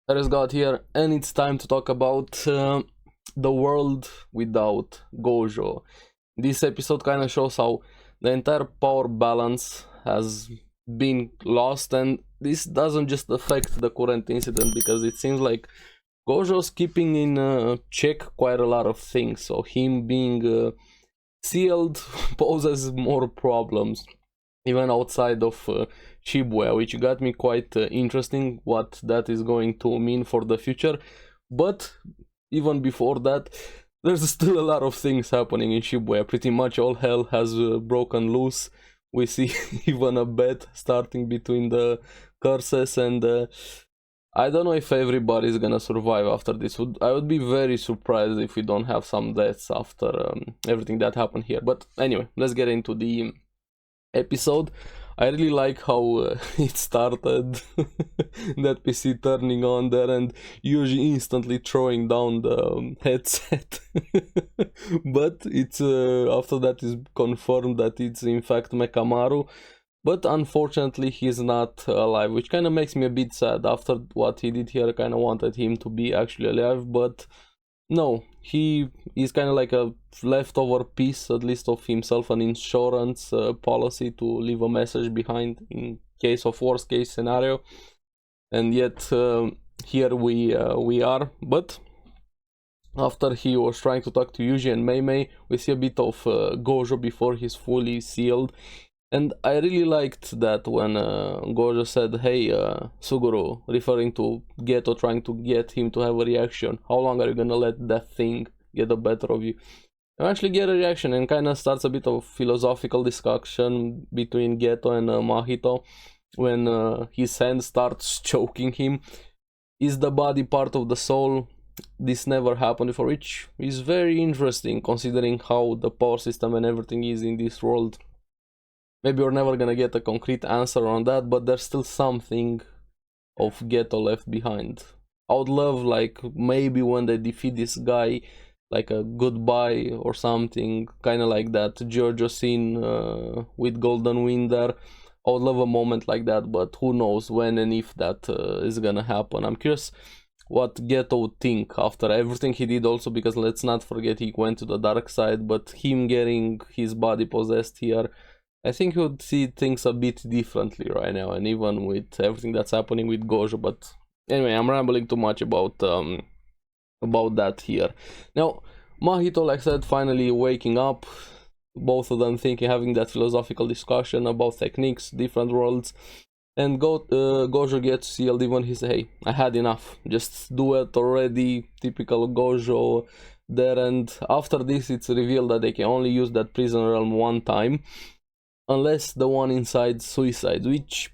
ARESxGOD here, and it's time to talk about the world without Gojo. This episode kind of shows how the entire power balance has been lost, and this doesn't just affect the current incident because it seems like Gojo's keeping in check quite a lot of things. So him being sealed poses more problems even outside of Shibuya, which got me quite interesting what that is going to mean for the future. But even before that, there's still a lot of things happening in Shibuya. Pretty much all hell has broken loose. We see even a bet starting between the curses, and I don't know if everybody's gonna survive after this. I would be very surprised if we don't have some deaths after everything that happened here. But anyway, let's get into the episode. I really like how it started, that PC turning on there and Yuji instantly throwing down the headset. But it's after that is confirmed that it's in fact Mekamaru, but unfortunately he's not alive, which kind of makes me a bit sad. After what he did here, I kind of wanted him to be actually alive, but no, he is kind of like a leftover piece, at least of himself, an insurance policy to leave a message behind in case of worst case scenario. And yet here we are. But after he was trying to talk to Yuji and Mei, we see a bit of Gojo before he's fully sealed. And I really liked that when Gojo said, "Hey, Suguru," referring to Geto, trying to get him to have a reaction. How long are you gonna let that thing get the better of you? You actually get a reaction, and kind of starts a bit of philosophical discussion between Geto and Mahito when his hand starts choking him. Is the body part of the soul? This never happened before, which is very interesting considering how the power system and everything is in this world. Maybe we're never gonna get a concrete answer on that, but there's still something of Geto left behind. I would love, like, maybe when they defeat this guy, like a goodbye or something, kind of like that Giorgio scene with Golden Wind there. I would love a moment like that, but who knows when and if that is gonna happen. I'm curious what Geto would think after everything he did also, because let's not forget he went to the dark side, but him getting his body possessed here, I think he would see things a bit differently right now, and even with everything that's happening with Gojo. But anyway, I'm rambling too much about that here. Now, Mahito, like I said, finally waking up. Both of them thinking, having that philosophical discussion about techniques, different worlds, and Gojo gets sealed. Even he says, "Hey, I had enough. Just do it already." Typical Gojo there. And after this, it's revealed that they can only use that prison realm one time, unless the one inside suicides, which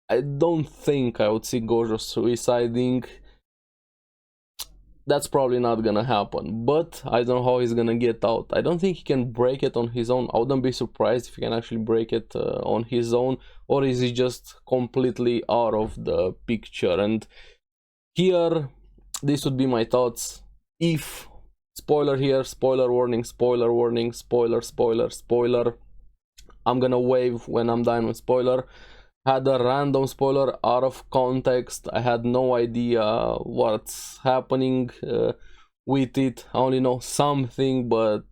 I don't think I would see Gojo suiciding. That's probably not gonna happen, but I don't know how he's gonna get out. I don't think he can break it on his own. I wouldn't be surprised if he can actually break it on his own, or is he just completely out of the picture? And here, this would be my thoughts. If, spoiler here, spoiler warning, spoiler warning, spoiler, spoiler, spoiler. I'm gonna wave when I'm done with spoiler. Had a random spoiler out of context. I had no idea what's happening with it. I only know something, but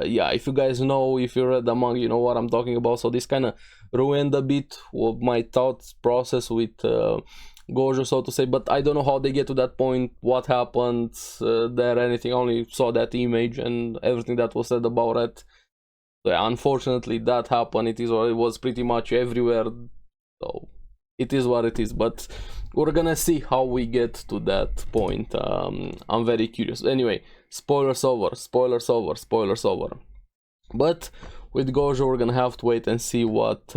yeah, if you guys know, if you read the manga, you know what I'm talking about. So this kind of ruined a bit of my thought process with Gojo, so to say. But I don't know how they get to that point, what happened there, anything. I only saw that image and everything that was said about it. So yeah, unfortunately that happened. It was pretty much everywhere. So it is what it is, but we're gonna see how we get to that point. I'm very curious. Anyway, spoilers over, spoilers over, spoilers over. But with Gojo, we're gonna have to wait and see what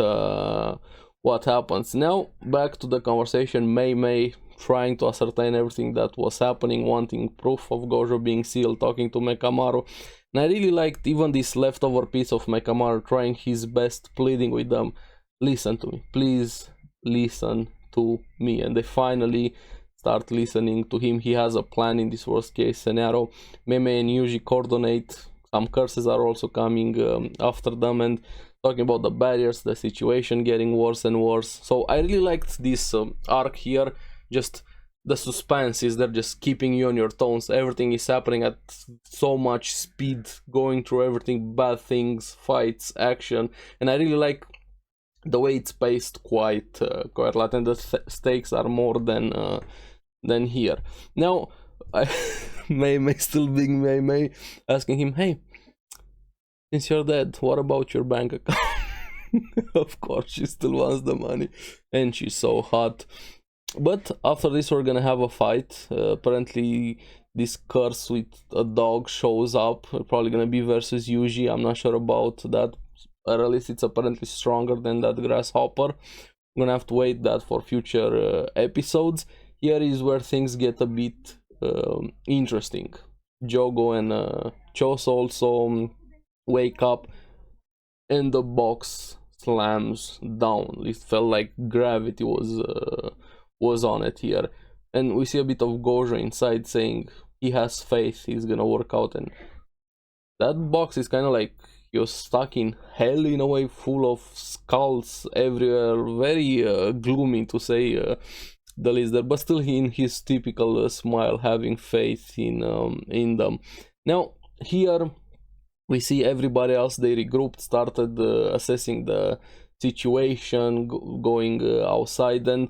happens. Now, back to the conversation. Mei trying to ascertain everything that was happening, wanting proof of Gojo being sealed, talking to Mekamaru. And I really liked even this leftover piece of Mekamaru trying his best, pleading with them. Listen to me, please listen to me. And they finally start listening to him. He has a plan in this worst case scenario. Mei and Yuji coordinate. Some curses are also coming after them, and talking about the barriers, the situation getting worse and worse. So I really liked this arc here, just the suspense is there, just keeping you on your toes. Everything is happening at so much speed, going through everything, bad things, fights, action, and I really like the way it's paced quite a lot, and the stakes are more than here. Now, May still being May asking him, hey, since you're dead, what about your bank account? Of course, she still wants the money, and she's so hot. But after this, we're gonna have a fight. Apparently, this curse with a dog shows up. Probably gonna be versus Yuji. I'm not sure about that. Or at least it's apparently stronger than that grasshopper. I'm gonna have to wait that for future episodes. Here is where things get a bit interesting. Jogo and Choso also wake up, and the box slams down. It felt like gravity was on it here, and we see a bit of Gojo inside saying he has faith, he's gonna work out, and that box is kind of like you're stuck in hell in a way, full of skulls everywhere, very gloomy to say the least there, but still in his typical smile, having faith in them. Now here we see everybody else, they regrouped, started assessing the situation, going outside, and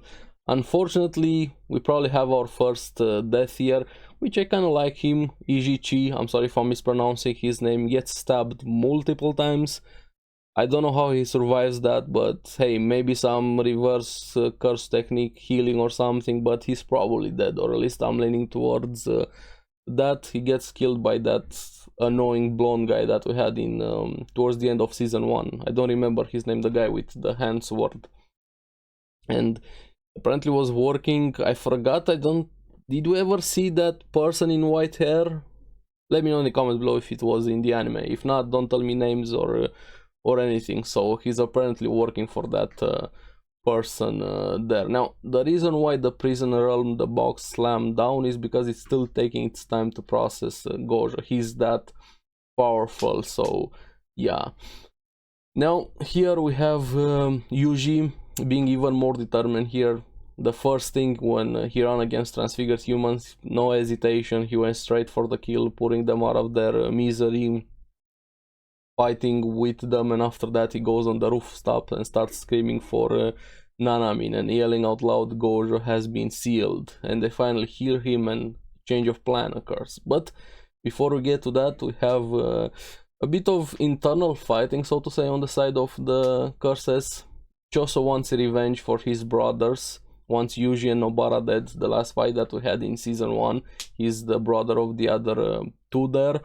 unfortunately we probably have our first death here, which I kind of like him. Ijichi, I'm sorry if I'm mispronouncing his name, gets stabbed multiple times. I don't know how he survives that, but hey, maybe some reverse curse technique, healing or something, but he's probably dead, or at least I'm leaning towards that. He gets killed by that annoying blonde guy that we had in towards the end of season 1. I don't remember his name, the guy with the hand sword, and apparently was working. I forgot. Did we ever see that person in white hair? Let me know in the comments below if it was in the anime. If not, don't tell me names or anything. So he's apparently working for that person there. Now, the reason why the prison realm, the box slammed down, is because it's still taking its time to process Gojo. He's that powerful, so yeah. Now here we have Yuji being even more determined here. The first thing when he ran against transfigured humans, no hesitation, he went straight for the kill, putting them out of their misery, fighting with them, and after that he goes on the rooftop and starts screaming for Nanamin and yelling out loud, Gojo has been sealed, and they finally hear him and change of plan occurs. But before we get to that, we have a bit of internal fighting, so to say, on the side of the curses. Choso wants revenge for his brothers. Once Yuji and Nobara dead, the last fight that we had in season 1, he's the brother of the other two there.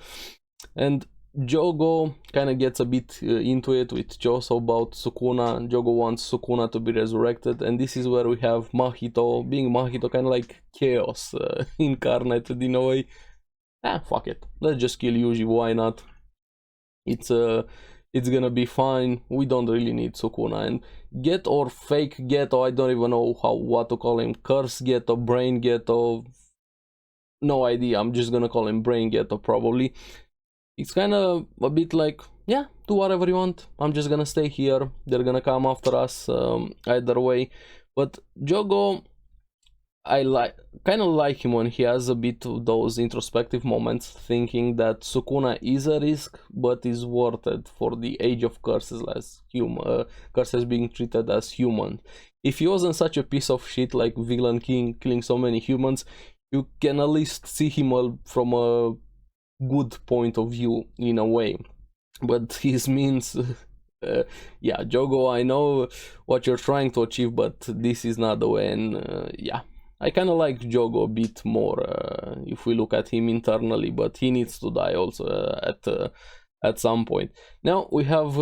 And Jogo kind of gets a bit into it with Choso about Sukuna. Jogo wants Sukuna to be resurrected, and this is where we have Mahito, being Mahito, kind of like chaos incarnated in a way. Fuck it, let's just kill Yuji, why not? It's gonna be fine. We don't really need Sukuna. And Geto or fake Geto, I don't even know what to call him. Curse Geto, Brain Geto, no idea. I'm just gonna call him Brain Geto probably. It's kind of a bit like, yeah, do whatever you want. I'm just gonna stay here. They're gonna come after us either way. But Jogo, I kind of like him when he has a bit of those introspective moments, thinking that Sukuna is a risk, but is worth it for the age of curses as curses being treated as human. If he wasn't such a piece of shit like Villain King, killing so many humans, you can at least see him from a good point of view in a way. But his means, yeah, Jogo, I know what you're trying to achieve, but this is not the way. And yeah, I kind of like Jogo a bit more if we look at him internally, but he needs to die also at some point. Now we have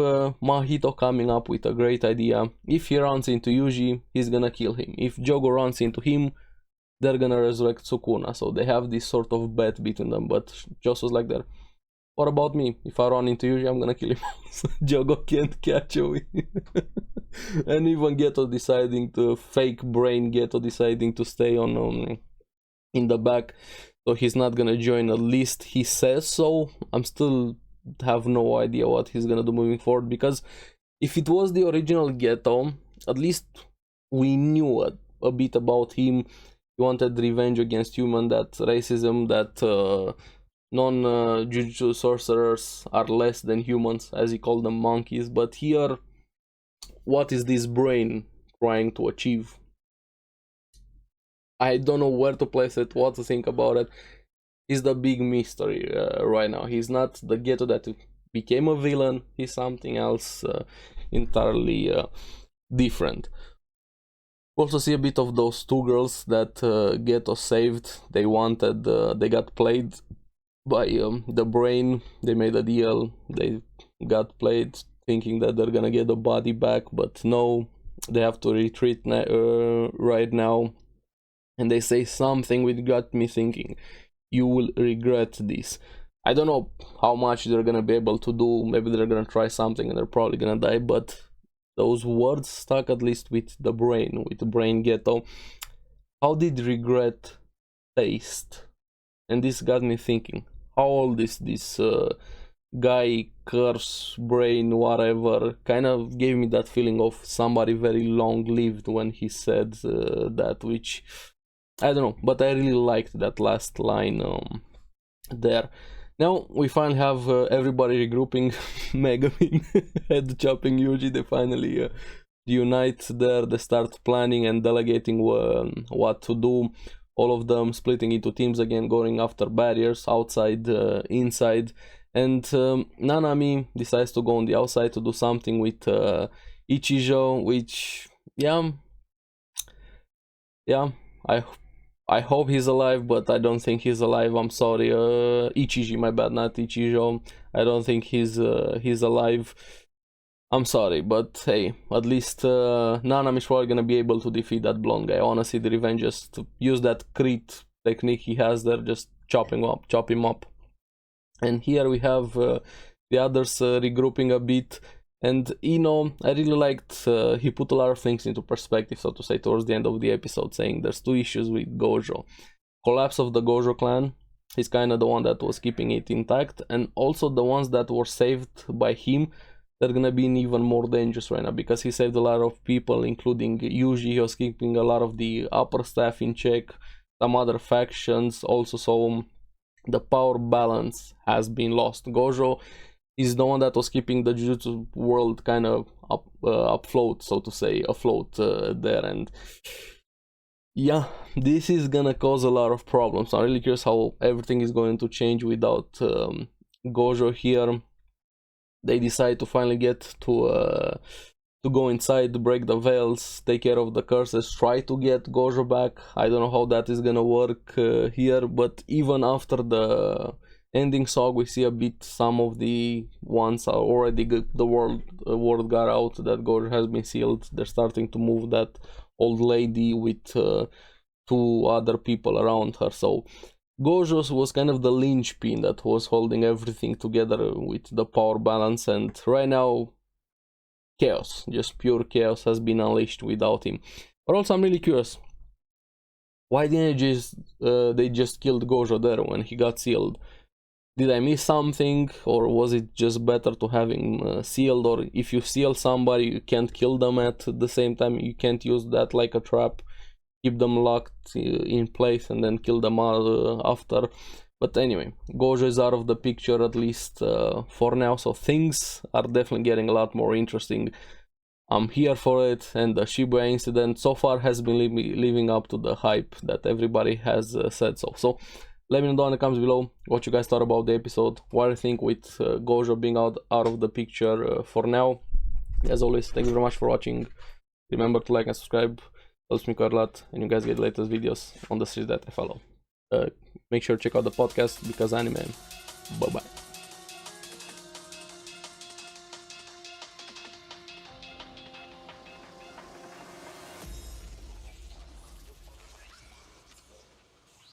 Mahito coming up with a great idea. If he runs into Yuji, he's gonna kill him. If Jogo runs into him, they're gonna resurrect Sukuna. So they have this sort of bet between them, but Joso's like there. What about me? If I run into Yuji, I'm gonna kill him. So Jogo can't catch me. And even Geto deciding to fake brain, Geto deciding to stay on in the back, so he's not gonna join. At least he says so. I'm still have no idea what he's gonna do moving forward, because if it was the original Geto, at least we knew a bit about him. He wanted revenge against human, that racism, that non-jujutsu sorcerers are less than humans, as he called them, monkeys. But here, what is this brain trying to achieve? I don't know where to place it, what to think about it. He's the big mystery right now. He's not the Geto that became a villain. He's something else entirely different. Also see a bit of those two girls that Geto saved. They wanted, they got played by the brain. They made a deal. They got played thinking that they're gonna get the body back, but no, they have to retreat right now. And they say something which got me thinking, you will regret this. I don't know how much they're gonna be able to do. Maybe they're gonna try something and they're probably gonna die, but those words stuck at least with the brain Geto. How did regret taste? And this got me thinking, how old is this guy, curse, brain, whatever? Kind of gave me that feeling of somebody very long lived when he said that, which I don't know, but I really liked that last line there. Now we finally have everybody regrouping. Megumin head chopping Yuji. They finally unite there. They start planning and delegating what to do. All of them splitting into teams again, going after barriers outside, inside. And Nanami decides to go on the outside to do something with Ichijo, which yeah, I hope he's alive, but I don't think he's alive. I'm sorry, Ichiji, my bad, not Ichijo. I don't think he's alive. I'm sorry, but hey, at least Nanami is probably gonna be able to defeat that blonde guy. I wanna see the revenge, just to use that crit technique he has there, just chop him up. And here we have the others regrouping a bit. And Ino, I really liked, he put a lot of things into perspective, so to say, towards the end of the episode, saying there's two issues with Gojo. Collapse of the Gojo clan, he's kind of the one that was keeping it intact, and also the ones that were saved by him, they're gonna be even more dangerous right now, because he saved a lot of people, including Yuji. He was keeping a lot of the upper staff in check, some other factions also, so the power balance has been lost. Gojo is the one that was keeping the Jujutsu world kind of afloat, so to say, there. And yeah, this is gonna cause a lot of problems. I'm really curious how everything is going to change without Gojo here. They decide to finally get to go inside, break the veils, take care of the curses, try to get Gojo back. I don't know how that is gonna work here, but even after the ending song, we see a bit some of the ones are already the word got out that Gojo has been sealed. They're starting to move that old lady with two other people around her. So Gojo was kind of the linchpin that was holding everything together with the power balance, and right now chaos, just pure chaos has been unleashed without him. But also I'm really curious, why didn't they just killed Gojo there when he got sealed? Did I miss something, or was it just better to have him sealed? Or if you seal somebody, you can't kill them at the same time, you can't use that like a trap, keep them locked in place and then kill them after. But anyway, Gojo is out of the picture, at least for now, so things are definitely getting a lot more interesting. I'm here for it, and the Shibuya incident so far has been living up to the hype that everybody has said so. So let me know down in the comments below what you guys thought about the episode, what you think with Gojo being out of the picture for now. As always, thank you very much for watching. Remember to like and subscribe, helps me quite a lot, and you guys get the latest videos on the series that I follow. Make sure to check out the podcast, Because Anime. Bye bye.